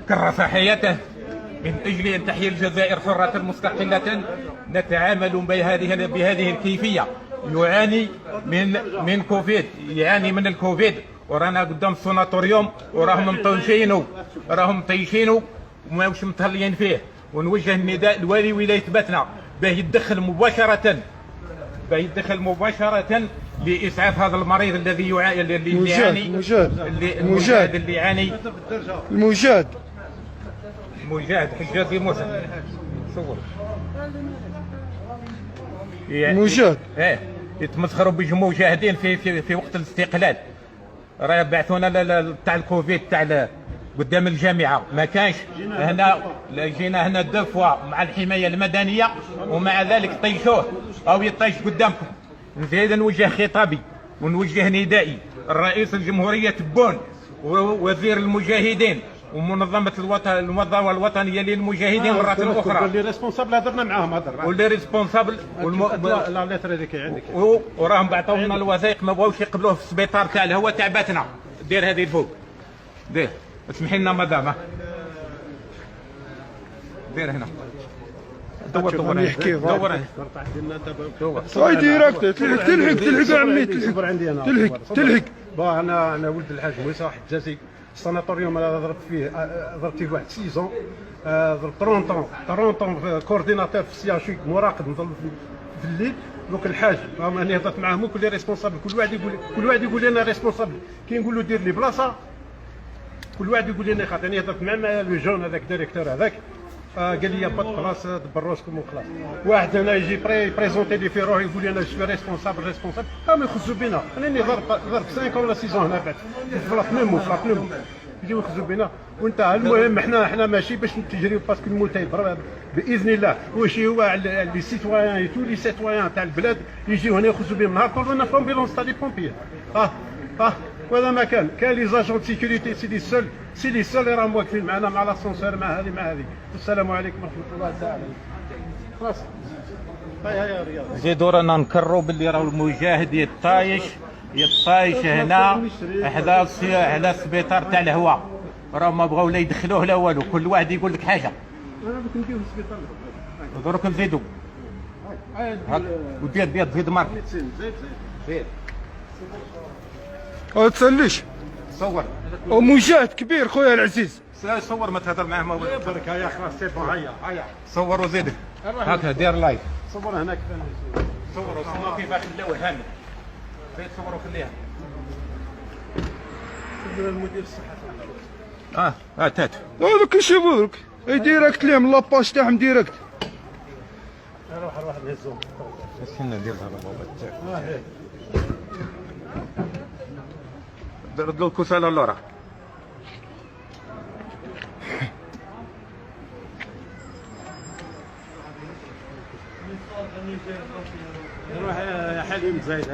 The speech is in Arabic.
كرس حياته من أجل أن تحيا الجزائر حرة مستقلة. نتعامل بهذه الكيفية. يعاني من كوفيد، يعاني من الكوفيد، ورانا قدام السوناتوريوم وراهم مطيشينو وماوش متهليين فيه. ونوجه النداء لوالي ولاية باتنا باه يتدخل مباشرة لإسعاف هذا المريض الذي يعاني المجاهد حجازي موسى. صور المجاهد يتمسخروا بمجاهدين في وقت الاستقلال. راه بعثونا تاع الكوفيد تاع قدام الجامعه، ما كانش هنا. جينا هنا دفوه مع الحمايه المدنيه ومع ذلك طيشوه او يطيش قدامكم. نزيد نوجه خطابي ونوجه ندائي الرئيس الجمهوريه تبون ووزير المجاهدين ومنظمه المنظمه الوطنيه للمجاهدين مرات اخرى. اللي ريسبونسابل هضرنا معاهم واللي ريسبونسابل لا ليتر هذيك عندك وراهم بعثوا لنا الوثائق ما بغاوش يقبلوه في السبيطار تاع الهوا تاع باتنا. دير هذه الفوق، دير اسمحي لنا مدام، دير هنا دور هاي ديريكت تلحق عمي تلحق. انا ولد الحاج موسى حجازي. الساناتوريوم انا ضربت فيه واحد 6 ضربت 30 في كورديناتور في السياشيك مراقب نضل في الليل. دوك الحاج راني هضرت معاهم كل ريسبونسابل، كل واحد يقول لنا ريسبونسابل. كي نقول له دير لي بلاصه كل واحد يقول لنا خاطر انا هضرت مع لو جون هذاك ديريكتور هذاك قال لي با بلاص دبر راسكم وخلاص. واحد هنا يجي بريزونتي لي في روحه يقول لي انا جو ريسبونسابل ما يخزوا بينا. انا ضرب 5 ولا 6 هنا بعد في البنوم يجيو يخزوا بينا. وانت المهم احنا ماشي باش نتجريو باسكو الموت يضرب باذن الله. واش هو لي سيتويان تو لي سيتويان تاع البلاد يجيو هنا يخزوا بهم نهار طول لنا في امبيلونس تاع لي بومبيير. وهذا ما كان لي زاجون دو سيكوريتي سي لي سول اللي راهم واقفين معنا مع لاسونسور مع هذه. السلام عليكم ورحمه الله تعالى. خلاص هيا رياض زيدوا رانا نكرروا باللي راه المجاهد يطايش هنا حدا على السبيطار تاع الهوا. راه ما بغاو لا يدخلوه لا والو، كل واحد يقول لك حاجه. انا باش نديرو في السبيطار دروك نزيدوا ودير زيد مارك زيد ما تسليش. صور ومجاهد كبير خويا العزيز. صور ما تهضر معاه ما برك. هيا خلاص سي بون. هيا صور وزيد هكا دير لايف. صور هناك صور كيف خلاوه هاني. زيد صور وخليها. المدير الصحه تات هذوك يشوفوك ديريكت ليهم لاباج تاعهم ديريكت. روح نهزهم. استنى ندير هذا البابا تاعك. درت له الكسالة اللورا. روح يا حليم زايد.